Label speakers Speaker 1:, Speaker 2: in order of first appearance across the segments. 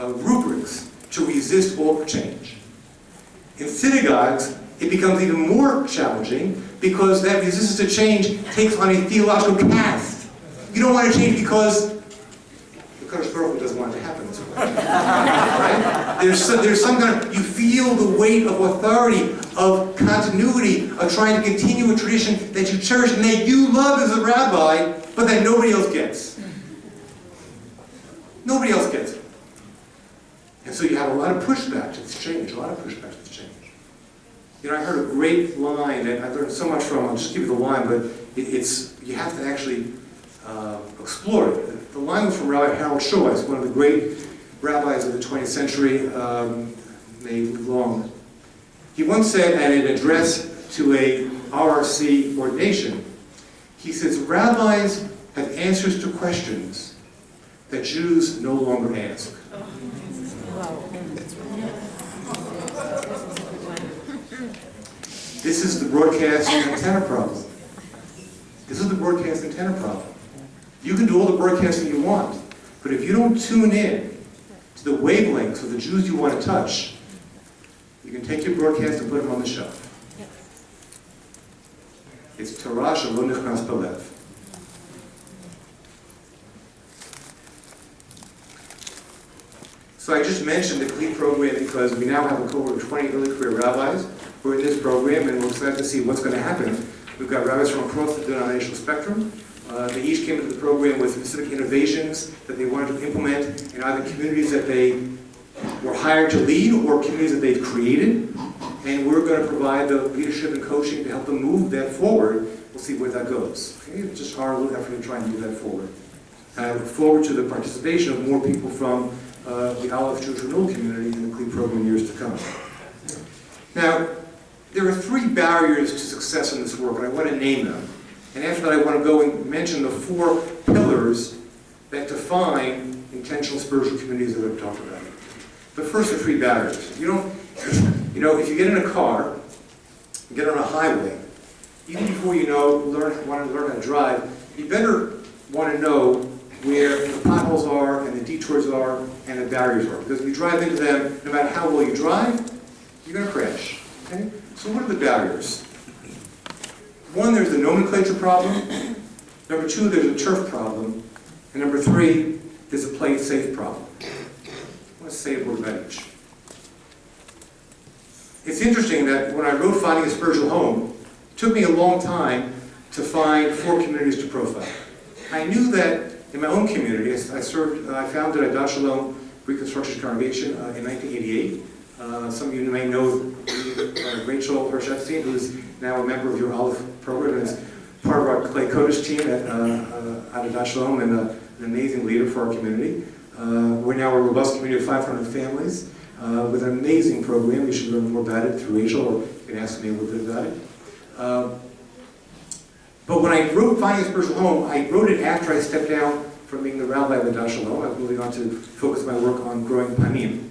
Speaker 1: rubrics to resist all change. In synagogues, it becomes even more challenging because that resistance to change takes on a theological cast. You don't want to change because the Kadosh Baruch Hu doesn't want it to happen this way. Right? There's some kind of, you feel the weight of authority, of continuity, of trying to continue a tradition that you cherish and that you love as a rabbi, but that nobody else gets. Nobody else gets it. And so you have a lot of pushback to this change, a lot of pushback to this change. You know, I heard a great line that I learned so much from, I'll just give you the line, but you have to actually explore it. The line was from Rabbi Harold Schwarz, one of the great rabbis of the 20th century, may live long. He once said at an address to a RRC ordination, he says, rabbis have answers to questions that Jews no longer ask. This is the broadcast antenna problem. This is the broadcast antenna problem. You can do all the broadcasting you want, but if you don't tune in to the wavelengths of the Jews you want to touch, you can take your broadcast and put them on the shelf. It's Torah shelo nichnas belev. So I just mentioned the CLE program because we now have a cohort of 20 early career rabbis who are in this program, and we're excited to see what's going to happen. We've got rabbis from across the denominational spectrum. They each came into the program with specific innovations that they wanted to implement in either communities that they were hired to lead or communities that they've created. And we're going to provide the leadership and coaching to help them move that forward. We'll see where that goes. Okay? It's just our little effort to try and move that forward. And I look forward to the participation of more people from the Aleph Jewish Renewal community in the CLE program in years to come. Now, there are 3 barriers to success in this work, and I want to name them. And after that, I want to go and mention the 4 pillars that define intentional spiritual communities that I've talked about. But first, the 3 barriers. You know, if you get in a car, you get on a highway, even before you want to learn how to drive, you better want to know where the potholes are and the detours are and the barriers are. Because if you drive into them, no matter how well you drive, you're going to crash. Okay? So what are the barriers? 1, there's the nomenclature problem. Number 2, there's a turf problem. And number 3, there's a play it safe problem. I want to say a word about each. It's interesting that when I wrote Finding a Spiritual Home, it took me a long time to find 4 communities to profile. I knew that in my own community, I founded a Adat Shalom Reconstruction Congregation in 1988. Some of you may know Rachel Hirsch-Epstein, who is now a member of your Aleph program and is part of our Clay Kodesh team at Adat Shalom and an amazing leader for our community. We're now a robust community of 500 families with an amazing program. You should learn more about it through Rachel, or you can ask me a little bit about it. But when I wrote Finding a Spiritual Home, I wrote it after I stepped down from being the rabbi of Adat Shalom. I was moving on to focus my work on growing Panim.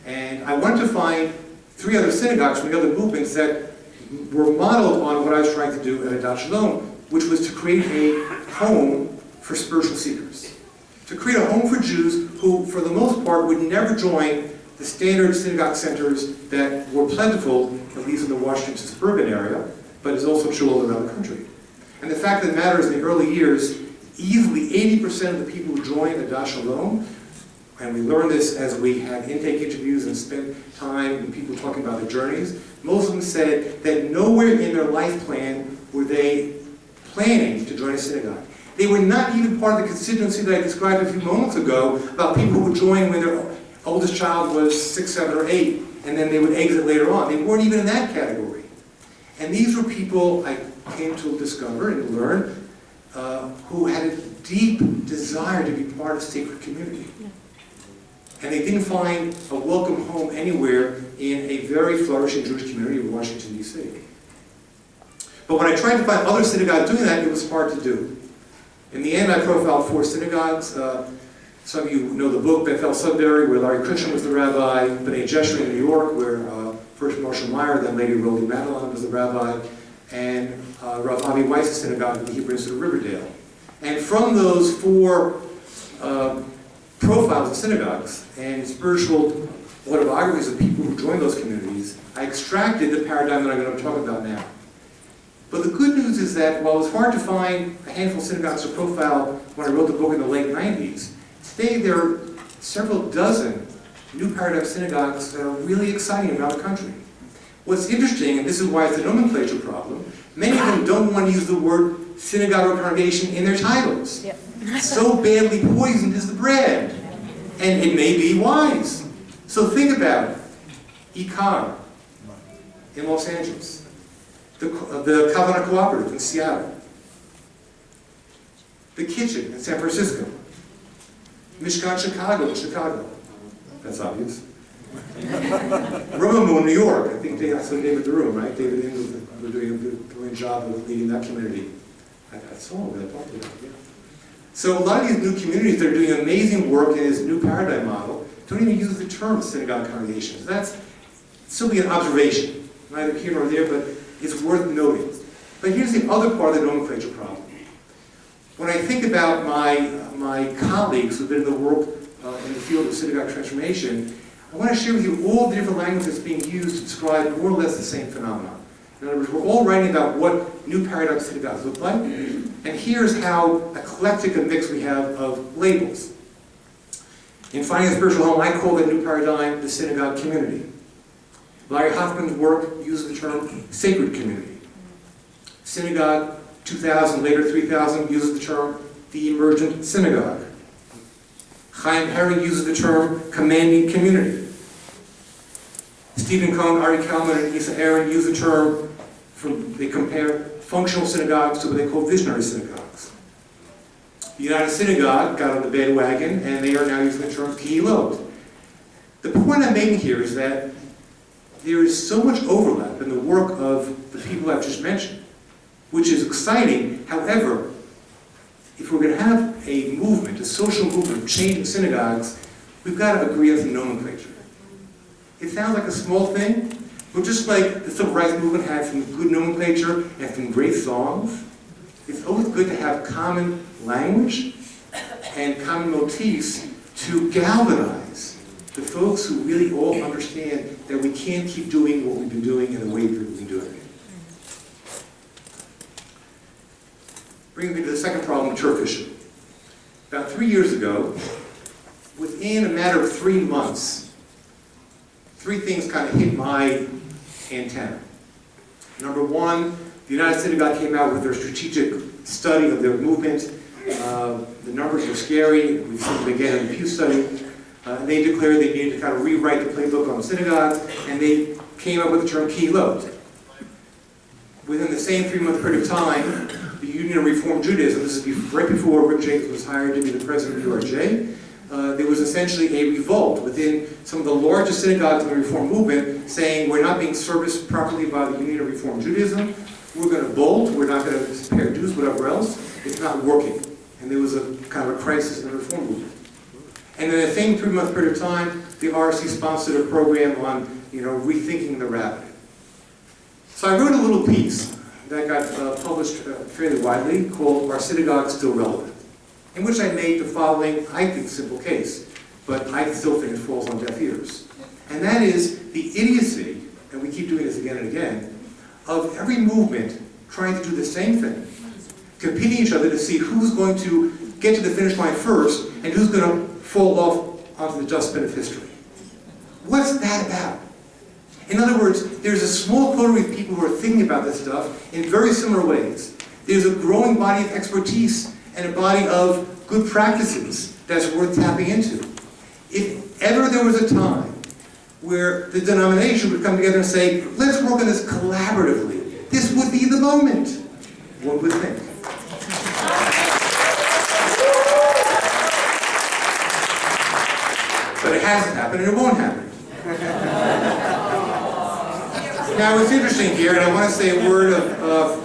Speaker 1: And I wanted to find 3 other synagogues from the other movements that were modeled on what I was trying to do at Adat Shalom, which was to create a home for spiritual seekers. To create a home for Jews who, for the most part, would never join the standard synagogue centers that were plentiful, at least in the Washington suburban area, but is also true all around the country. And the fact of the matter is, in the early years, easily 80% of the people who joined Adat Shalom, and we learned this as we had intake interviews and spent time and people talking about their journeys, most of them said that nowhere in their life plan were they planning to join a synagogue. They were not even part of the constituency that I described a few moments ago about people who would join when their oldest child was 6, 7, or 8, and then they would exit later on. They weren't even in that category. And these were people I came to discover and learn who had a deep desire to be part of sacred community. And they didn't find a welcome home anywhere in a very flourishing Jewish community of Washington, D.C. But when I tried to find other synagogues doing that, it was hard to do. In the end, I profiled 4 synagogues. Some of you know the book, Bethel Sudbury, where Larry Cushing was the rabbi, B'nai Jeshua in New York, where first Marshall Meyer, then Lady Rodi Madelon was the rabbi, and Rav Avi Weiss's synagogue in the Hebrew Institute of Riverdale. And from those 4 profiles of synagogues and spiritual autobiographies of people who joined those communities, I extracted the paradigm that I'm going to talk about now. But the good news is that while it was hard to find a handful of synagogues to profile when I wrote the book in the late 90s, today there are several dozen new paradigm synagogues that are really exciting around the country. What's interesting, and this is why it's a nomenclature problem, many of them don't want to use the word synagogue or congregation in their titles. Yep. So badly poisoned is the bread. And it may be wise. So think about it. Ikar in Los Angeles. The Kavanah Cooperative in Seattle. The Kitchen in San Francisco. Mishkan Chicago in Chicago. That's obvious. Romo in New York. I think I saw David the Room, right? David and we're doing a brilliant job of leading that community. I saw that. I talked about it. Yeah. So a lot of these new communities that are doing amazing work in this new paradigm model don't even use the term synagogue congregations. That's simply an observation, neither here nor there, but it's worth noting. But here's the other part of the nomenclature problem. When I think about my colleagues who've been in the work in the field of synagogue transformation, I want to share with you all the different languages being used to describe more or less the same phenomenon. In other words, we're all writing about what new paradigm synagogues look like, and here's how eclectic a mix we have of labels. In Finding a Spiritual Home, I call that new paradigm the synagogue community. Larry Hoffman's work uses the term sacred community. Synagogue 2000, later 3000, uses the term the emergent synagogue. Chaim Herring uses the term commanding community. Stephen Cohn, Ari Kalman, and Isa Aaron use the term, they compare functional synagogues to what they call visionary synagogues. The United Synagogue got on the bandwagon, and they are now using the term kehilot. The point I'm making here is that there is so much overlap in the work of the people I've just mentioned, which is exciting. However, if we're going to have a movement, a social movement of changing synagogues, we've got to agree on some nomenclature. It sounds like a small thing, but just like the Civil Rights Movement had some good nomenclature and some great songs, it's always good to have common language and common motifs to galvanize the folks who really all understand that we can't keep doing what we've been doing in the way we've been doing it. Bringing me to the second problem, turf fishing. About 3 years ago, within a matter of 3 months, 3 things kind of hit my antenna. Number one, the United Synagogue came out with their strategic study of their movement. The numbers were scary. We've seen them again in the Pew study. And they declared they needed to kind of rewrite the playbook on synagogues, and they came up with the term kehilot. Within the same 3-month period of time, the Union of Reform Judaism, this is right before Rick Jacobs was hired to be the president of URJ, there was essentially a revolt within some of the largest synagogues in the Reform movement saying we're not being serviced properly by the Union of Reform Judaism, we're going to bolt, we're not going to pay our dues, whatever else, it's not working. And there was a kind of a crisis in the Reform movement. And in the same 3-month period of time, the RC sponsored a program on, rethinking the rabbinate. So I wrote a little piece that got published fairly widely called Are Synagogues Still Relevant? In which I made the following, I think, simple case, but I still think it falls on deaf ears. And that is the idiocy, and we keep doing this again and again, of every movement trying to do the same thing, competing each other to see who's going to get to the finish line first and who's going to fall off onto the dustbin of history. What's that about? In other words, there's a small coterie of people who are thinking about this stuff in very similar ways. There's a growing body of expertise and a body of good practices that's worth tapping into. If ever there was a time where the denomination would come together and say, let's work on this collaboratively, this would be the moment, one would think. But it hasn't happened and it won't happen. Now it's interesting here, and I want to say a word of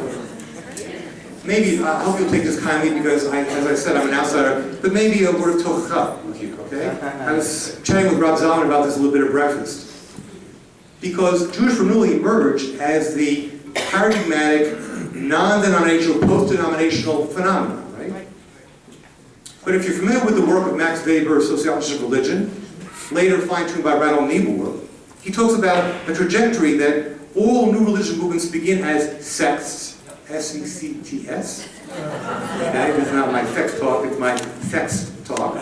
Speaker 1: maybe, I hope you'll take this kindly because, as I said, I'm an outsider, but maybe a word of tochah with you, okay? I was chatting with Rob Zalman about this a little bit at breakfast. Because Jewish renewal emerged as the paradigmatic, non-denominational, post-denominational phenomenon, right? But if you're familiar with the work of Max Weber, sociologist of religion, later fine-tuned by Reinhold Niebuhr, he talks about a trajectory that all new religious movements begin as sects, S-E-C-T-S. That is not my sex talk, it's my sex talk.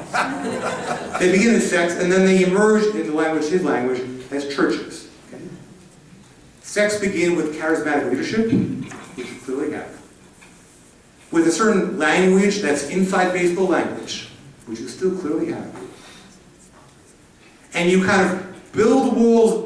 Speaker 1: They begin as sects, and then they emerge in the language, his language, as churches. Okay? Sects begin with charismatic leadership, which you clearly have, with a certain language that's inside baseball language, which you still clearly have. And you kind of build walls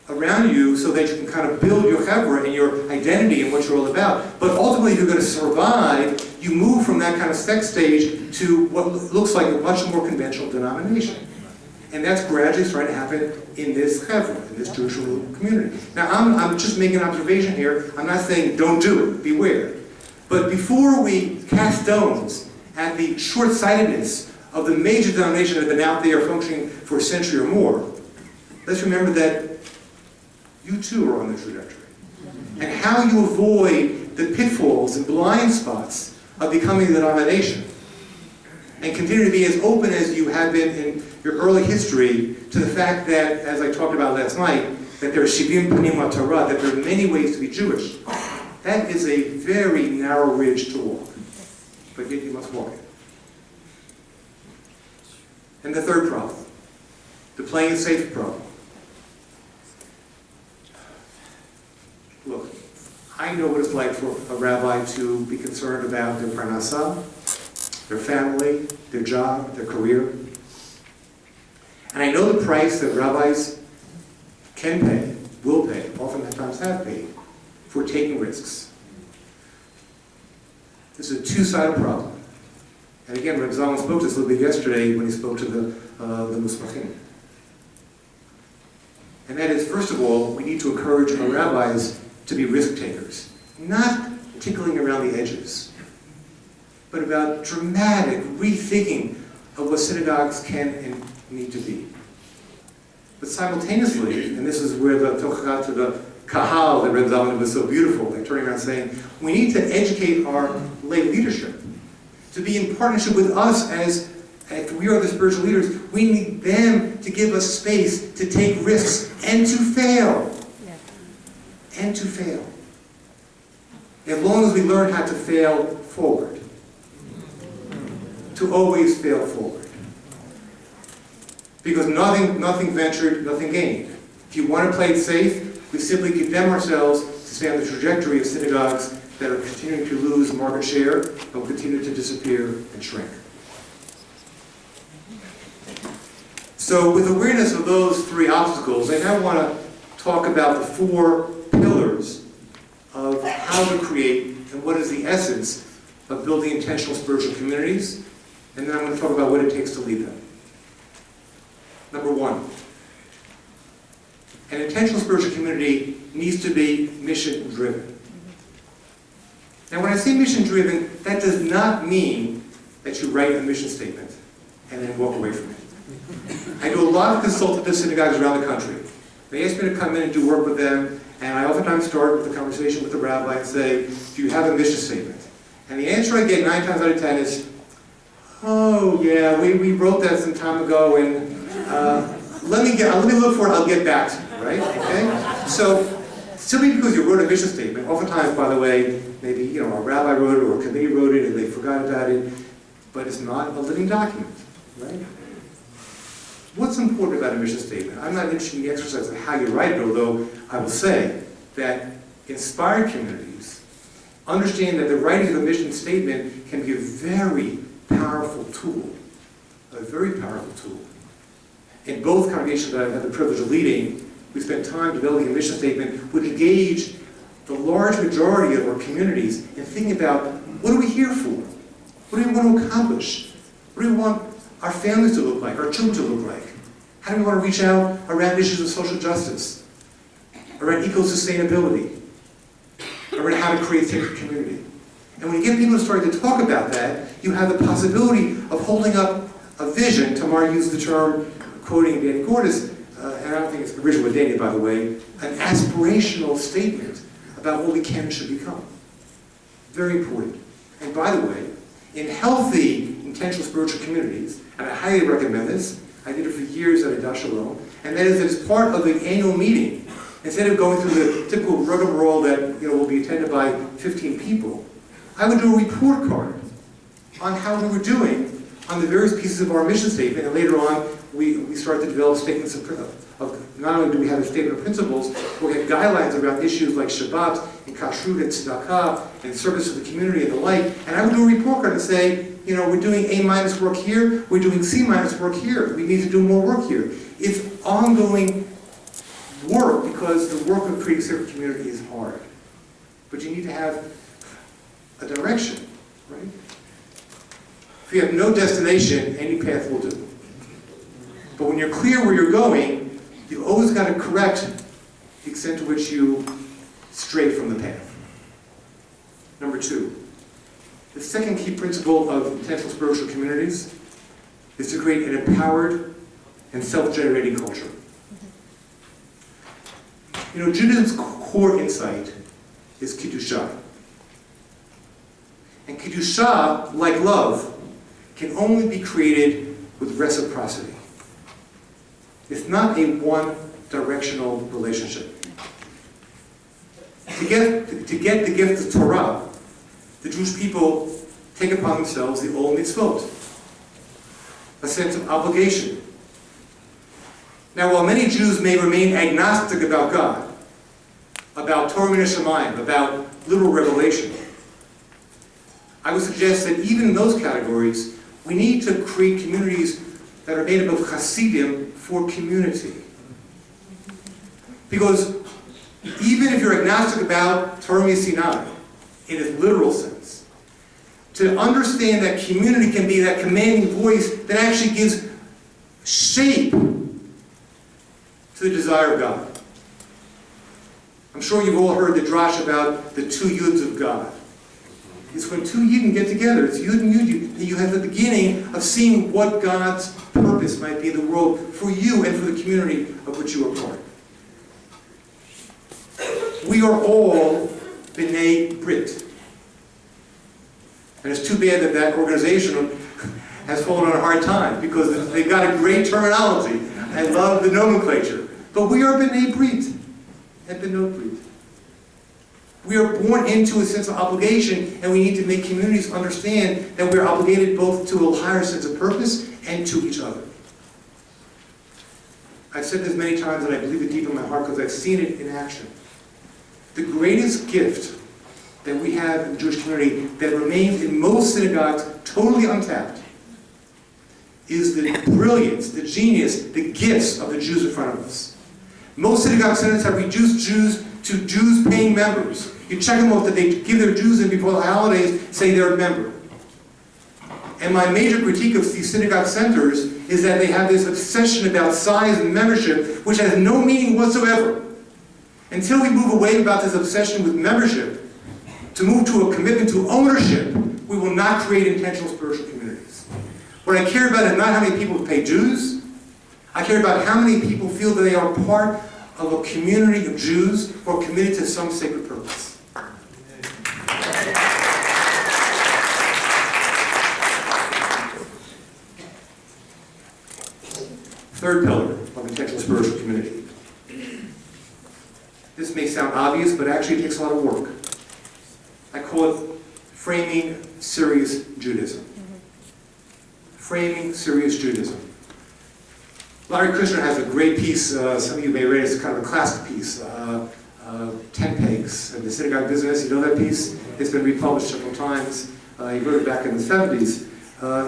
Speaker 1: around you so that you can kind of build your chevra and your identity and what you're all about. But ultimately, if you're going to survive, you move from that kind of sect stage to what looks like a much more conventional denomination. And that's gradually starting to happen in this chevra, in this Jewish community. Now, I'm just making an observation here. I'm not saying don't do it, beware. But before we cast stones at the short-sightedness of the major denominations that have been out there functioning for a century or more, let's remember that you too are on the trajectory. And how you avoid the pitfalls and blind spots of becoming the denomination and continue to be as open as you have been in your early history to the fact that, as I talked about last night, that there are shivim panim Torah, that there are many ways to be Jewish. That is a very narrow ridge to walk, but yet you must walk it. And the third problem, the playing it safe problem. Look, I know what it's like for a rabbi to be concerned about their parnassah, their family, their job, their career. And I know the price that rabbis can pay, will pay, oftentimes have paid, for taking risks. This is a two-sided problem. And again, Reb Zalman spoke to this a little bit yesterday when he spoke to the Musmachim. And that is, first of all, we need to encourage our rabbis to be risk takers. Not tickling around the edges, but about dramatic rethinking of what synagogues can and need to be. But simultaneously, and this is where the Tochagat to the Kahal that Reb Zalman was so beautiful, like turning around saying, we need to educate our lay leadership to be in partnership with us as if we are the spiritual leaders. We need them to give us space to take risks and to fail. And to fail. As long as we learn how to fail forward. To always fail forward. Because nothing ventured, nothing gained. If you want to play it safe, we simply condemn ourselves to stay on the trajectory of synagogues that are continuing to lose market share and will continue to disappear and shrink. So with awareness of those three obstacles, I now want to talk about the four pillars of how to create and what is the essence of building intentional spiritual communities, and then I'm going to talk about what it takes to lead them. Number one, an intentional spiritual community needs to be mission-driven. Now when I say mission-driven, that does not mean that you write a mission statement and then walk away from it. I do a lot of consultative synagogues around the country. They ask me to come in and do work with them, and I oftentimes start with a conversation with the rabbi and say, do you have a mission statement? And the answer I get 9 times out of 10 is, oh yeah, we wrote that some time ago, and let me look for it, I'll get back to you, right? Okay? So, simply because you wrote a mission statement, oftentimes, by the way, maybe a rabbi wrote it or a committee wrote it and they forgot about it, but it's not a living document, right? What's important about a mission statement? I'm not interested in the exercise of how you write it, although I will say that inspired communities understand that the writing of a mission statement can be a very powerful tool. A very powerful tool. In both congregations that I've had the privilege of leading, we spent time developing a mission statement which engaged the large majority of our communities in thinking about what are we here for? What do we want to accomplish? What do we want our families to look like, our children to look like? How do we want to reach out around issues of social justice, around eco-sustainability, around how to create sacred community? And when you get people to start to talk about that, you have the possibility of holding up a vision. Tamar used the term, quoting Danny Gordis, and I don't think it's original with Danny, by the way, an aspirational statement about what we can and should become. Very important. And by the way, in healthy intentional spiritual communities, and I highly recommend this. I did it for years at Adat Shalom, and that is that as part of the annual meeting, instead of going through the typical rigmarole that will be attended by 15 people, I would do a report card on how we were doing on the various pieces of our mission statement, and later on we started to develop statements of not only do we have a statement of principles, but we had guidelines around issues like Shabbat and Kashrut and Tzedakah and service to the community and the like, and I would do a report card and say, we're doing A- work here, we're doing C- work here, we need to do more work here. It's ongoing work because the work of creating a sacred community is hard. But you need to have a direction, right? If you have no destination, any path will do. But when you're clear where you're going, you've always got to correct the extent to which you stray from the path. Number 2, the second key principle of intentional spiritual communities is to create an empowered and self-generating culture. Judaism's core insight is Kedusha. And Kedusha, like love, can only be created with reciprocity. It's not a one-directional relationship. To get the gift of Torah, the Jewish people take upon themselves the old mitzvot, a sense of obligation. Now, while many Jews may remain agnostic about God, about Torah min Hashemayim, about literal revelation, I would suggest that even in those categories, we need to create communities that are made up of Hasidim for community. Because even if you're agnostic about Torah min Sinai, in its literal sense, to understand that community can be that commanding voice that actually gives shape to the desire of God. I'm sure you've all heard the drash about the 2 yuds of God. It's when 2 yidden get together. It's yud and yud. You have the beginning of seeing what God's purpose might be in the world for you and for the community of which you are part. We are all B'nai Brit. And it's too bad that that organization has fallen on a hard time because they've got a great terminology. I love the nomenclature. But we are B'nai Brit and B'not Brit. We are born into a sense of obligation, and we need to make communities understand that we're obligated both to a higher sense of purpose and to each other. I've said this many times, and I believe it deep in my heart because I've seen it in action. The greatest gift that we have in the Jewish community that remains in most synagogues totally untapped is the brilliance, the genius, the gifts of the Jews in front of us. Most synagogue synods have reduced Jews to Jews-paying members. You check them off that they give their dues and before the holidays say they're a member. And my major critique of these synagogue centers is that they have this obsession about size and membership, which has no meaning whatsoever. Until we move away about this obsession with membership, to move to a commitment to ownership, we will not create intentional spiritual communities. What I care about is not how many people pay dues. I care about how many people feel that they are part of a community of Jews who are committed to some sacred purpose. Third pillar of intentional spiritual community. This may sound obvious, but actually it takes a lot of work. I call it framing serious Judaism. Framing serious Judaism. Larry Krishner has a great piece, some of you may read it, it's kind of a classic piece, 10 Pegs, and the Synagogue Business. You know that piece? It's been republished several times. He wrote it back in the 70s,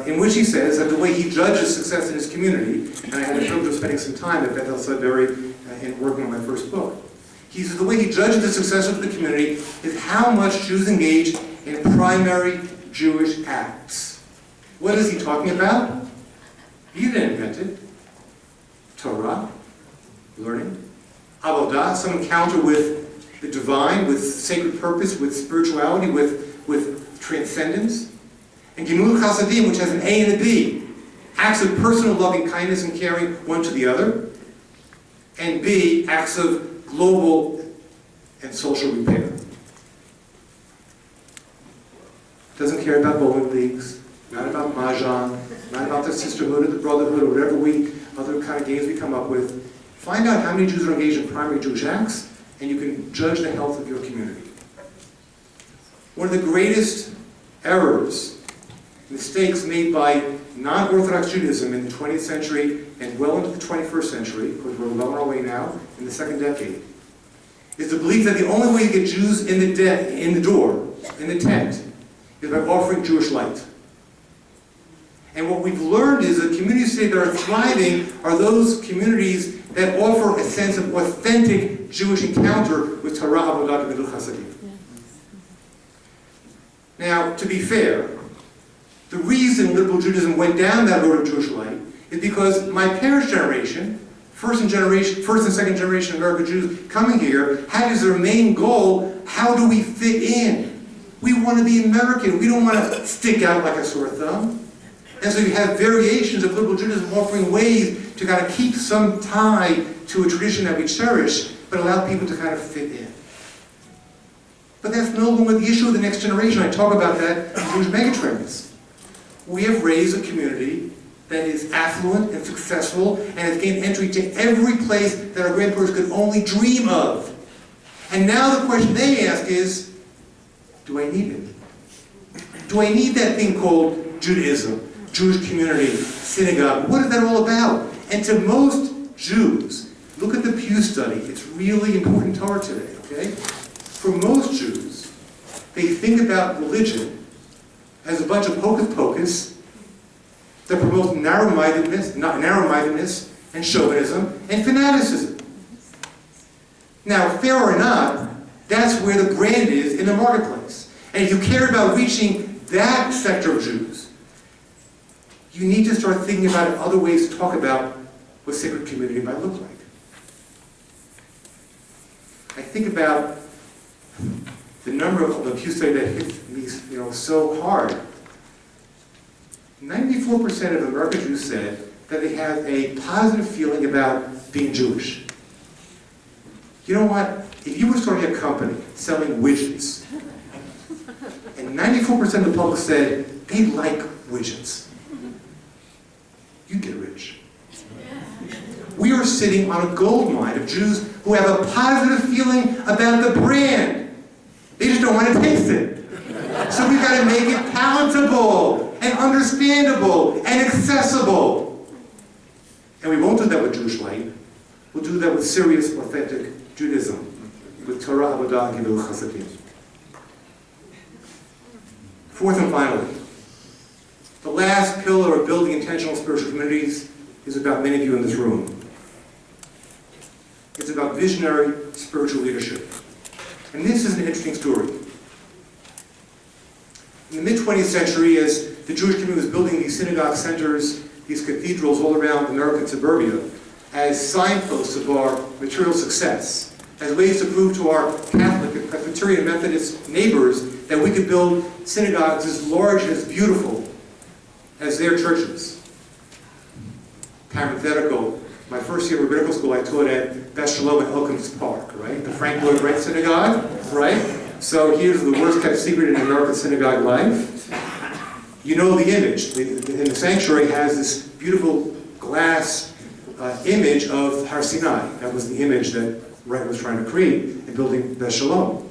Speaker 1: in which he says that the way he judges success in his community, and I had the privilege of spending some time at Beth El Sudbury in working on my first book. He says the way he judges the success of the community is how much Jews engage in primary Jewish acts. What is he talking about? He didn't invent it. Torah, learning. Avodah, some encounter with the divine, with sacred purpose, with spirituality, with transcendence. And Gimul Chasadim, which has an A and a B. Acts of personal loving kindness and caring one to the other. And B, acts of global and social repair. Doesn't care about bowling leagues. not about mahjong, not about the sisterhood or the brotherhood or whatever other kind of games we come up with. Find out how many Jews are engaged in primary Jewish acts, and you can judge the health of your community. One of the greatest errors, mistakes made by non-Orthodox Judaism in the 20th century and well into the 21st century, because we're well on our way now, in the second decade, is the belief that the only way you get Jews in the door, in the tent, is by offering Jewish light. And what we've learned is that communities today that are thriving are those communities that offer a sense of authentic Jewish encounter with Torah, Avodah, and Milut Chasadim. Now, to be fair, the reason liberal Judaism went down that road of Jewish light is because my parents' generation, first and second generation American Jews coming here, had as their main goal, how do we fit in? We want to be American. We don't want to stick out like a sore thumb. And so you have variations of liberal Judaism offering ways to kind of keep some tie to a tradition that we cherish, but allow people to kind of fit in. But that's no longer the issue of the next generation. I talk about that in Jewish megatrends. We have raised a community that is affluent and successful and has gained entry to every place that our grandparents could only dream of. And now the question they ask is, do I need it? Do I need that thing called Judaism, Jewish community, synagogue? What is that all about? And to most Jews, look at the Pew study. It's really important Torah today, okay? For most Jews, they think about religion as a bunch of hocus pocus that promotes narrow-mindedness and chauvinism and fanaticism. Now, fair or not, that's where the brand is in the marketplace. And if you care about reaching that sector of Jews, you need to start thinking about other ways to talk about what sacred community might look like. I think about the number of the Pew study that hit me, so hard. 94% of American Jews said that they have a positive feeling about being Jewish. You know what? If you were starting a company selling widgets, and 94% of the public said they like widgets, you'd get rich. We are sitting on a gold mine of Jews who have a positive feeling about the brand. They just don't want to taste it. So we've got to make it palatable and understandable and accessible. And we won't do that with Jewish light. We'll do that with serious, authentic Judaism, with Torah, Avodah, and Milut Chasadim. Fourth and finally, the last pillar of building intentional spiritual communities is about many of you in this room. It's about visionary spiritual leadership. And this is an interesting story. In the mid-20th century, as the Jewish community was building these synagogue centers, these cathedrals all around American suburbia, as signposts of our material success, as ways to prove to our Catholic and Presbyterian Methodist neighbors that we could build synagogues as large and as beautiful as their churches. Parenthetical, my first year of rabbinical school, I taught at Beth Shalom in Elkins Park, right? The Frank Lloyd Wright Synagogue, right? So here's the worst kept secret in American synagogue life. You know the image. In the sanctuary has this beautiful glass image of Har Sinai. That was the image that Wright was trying to create in building Beth Shalom.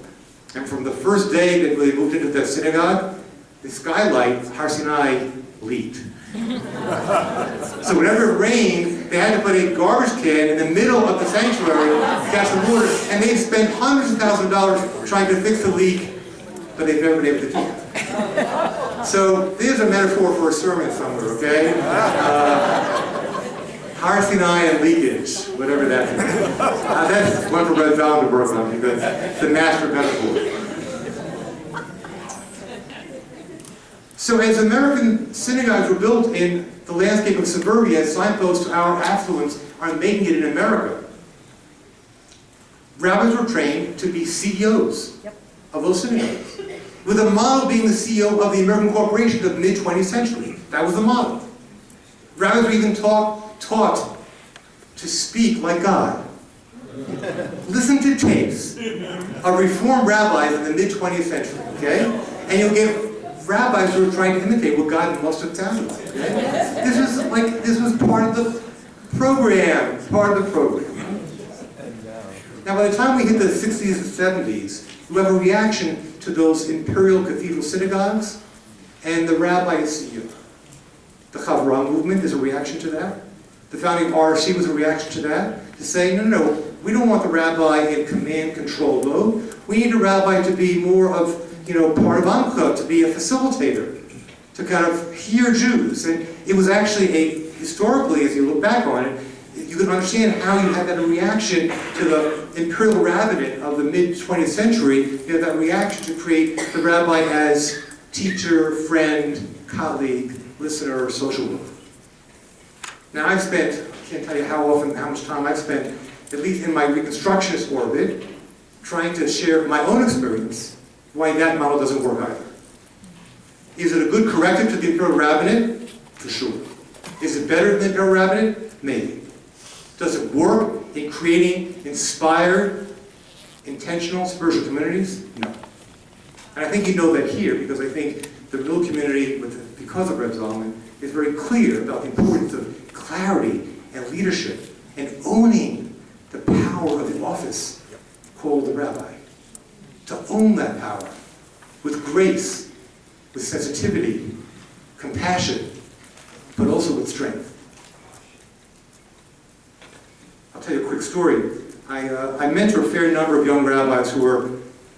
Speaker 1: And from the first day that they moved into that synagogue, the skylight, Har Sinai, leaked. So whenever it rained, they had to put a garbage can in the middle of the sanctuary to catch the water, and they've spent hundreds of thousands of dollars trying to fix the leak, but they've never been able to do it. So there's a metaphor for a sermon somewhere, okay? Har Sinai and leakage, whatever that is. That's one for Brother Don to work on, because it's the master metaphor. So as American synagogues were built in the landscape of suburbia as signposts to our affluence on making it in America, rabbis were trained to be CEOs of those synagogues, with the model being the CEO of the American corporation of the mid-20th century. That was the model. Rabbis were even taught to speak like God. Listen to tapes of Reformed rabbis in the mid-20th century, okay? And you'll get rabbis who were trying to imitate what God must have sounded like. Okay? This was part of the program, Now, by the time we hit the 60s and 70s, you have a reaction to those imperial cathedral synagogues and the rabbis. The Chavra movement is a reaction to that. The founding RC was a reaction to that, to say, no, we don't want the rabbi in command control mode. We need a rabbi to be more of, part of Amcha, to be a facilitator, to kind of hear Jews. And it was actually historically, as you look back on it, you can understand how you had that reaction to the imperial rabbinate of the mid-20th century. You had that reaction to create the rabbi as teacher, friend, colleague, listener, social worker. Now I can't tell you how much time I've spent, at least in my Reconstructionist orbit, trying to share my own experience, why that model doesn't work either. Is it a good corrective to the imperial rabbinate? For sure. Is it better than the imperial rabbinate? Maybe. Does it work in creating inspired, intentional spiritual communities? No. And I think you know that here, because I think the real community, because of Reb Zalman, is very clear about the importance of clarity and leadership and owning the power of the office called the rabbi. To own that power with grace, with sensitivity, compassion, but also with strength. I'll tell you a quick story. I mentor a fair number of young rabbis who are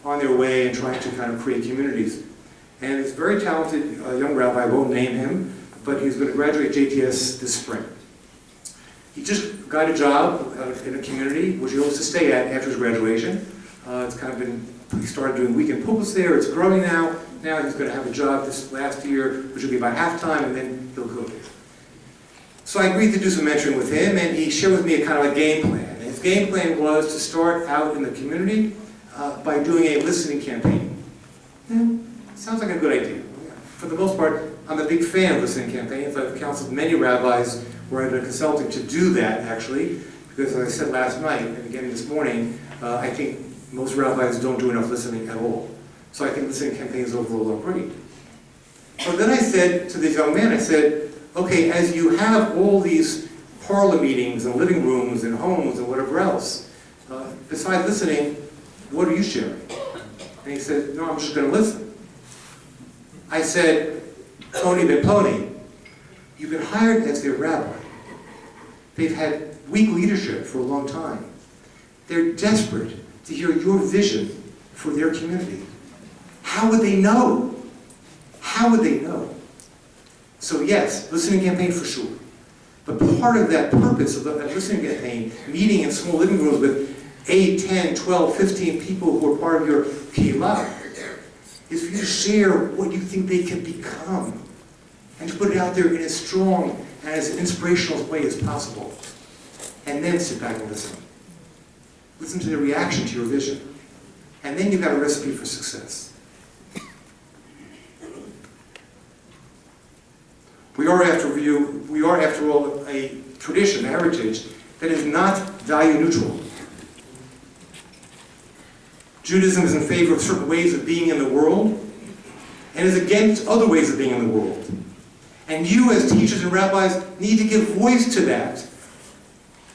Speaker 1: on their way and trying to kind of create communities. And it's a very talented young rabbi, I won't name him, but he's going to graduate JTS this spring. He just got a job in a community which he hopes to stay at after his graduation. He started doing weekend pulpits there, it's growing now. Now he's going to have a job this last year, which will be about half-time, and then he'll go there. So I agreed to do some mentoring with him, and he shared with me a kind of a game plan. And his game plan was to start out in the community by doing a listening campaign. Sounds like a good idea. For the most part, I'm a big fan of listening campaigns. I've counseled many rabbis where I've been consulting to do that, actually, because as I said last night, and again this morning, I think most rabbis don't do enough listening at all. So I think listening campaigns overall are great. So then I said to this young man, I said, okay, as you have all these parlor meetings and living rooms and homes and whatever else, besides listening, what are you sharing? And he said, no, I'm just going to listen. I said, Tony Ben Pony, you've been hired as their rabbi. They've had weak leadership for a long time. They're desperate to hear your vision for their community. How would they know? How would they know? So yes, listening campaign for sure. But part of that purpose of that listening campaign, meeting in small living rooms with 8, 10, 12, 15 people who are part of your kehillah, is for you to share what you think they can become. And to put it out there in as strong and as inspirational a way as possible. And then sit back and listen. Listen to their reaction to your vision. And then you've got a recipe for success. We are, after all, a tradition, a heritage, that is not value neutral. Judaism is in favor of certain ways of being in the world, and is against other ways of being in the world. And you, as teachers and rabbis, need to give voice to that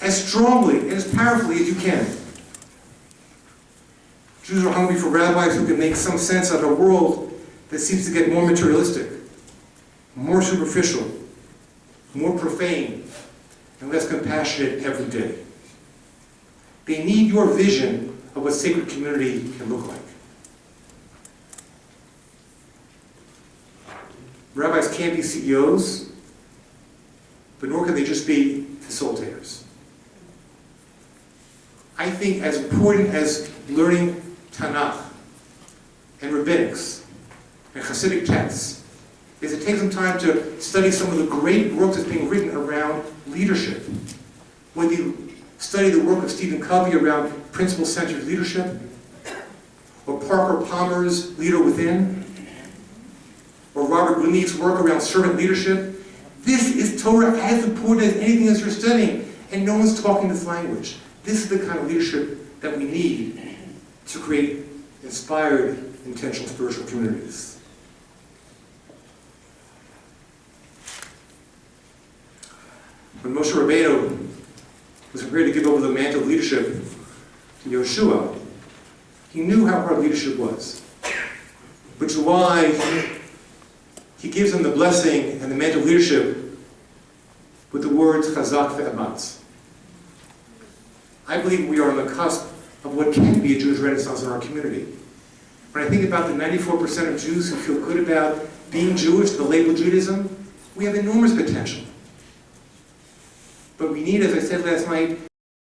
Speaker 1: as strongly and as powerfully as you can. Jews are hungry for rabbis who can make some sense of a world that seems to get more materialistic, more superficial, more profane, and less compassionate every day. They need your vision of what sacred community can look like. Rabbis can't be CEOs, but nor can they just be facilitators. I think as important as learning Tanakh and rabbinics and Hasidic texts is to take some time to study some of the great work that's being written around leadership. Whether you study the work of Stephen Covey around principle-centered leadership, or Parker Palmer's Leader Within, or Robert Greenleaf's work around servant leadership, this is Torah as important as anything else you're studying, and no one's talking this language. This is the kind of leadership that we need to create inspired, intentional spiritual communities. when Moshe Rabbeinu was prepared to give over the mantle of leadership to Yoshua, he knew how hard leadership was, which is why he gives them the blessing and the mantle of leadership with the words chazak ve'amatz. I believe we are on the cusp of what can be a Jewish Renaissance in our community. When I think about the 94% of Jews who feel good about being Jewish, the label Judaism, we have enormous potential. But we need, as I said last night,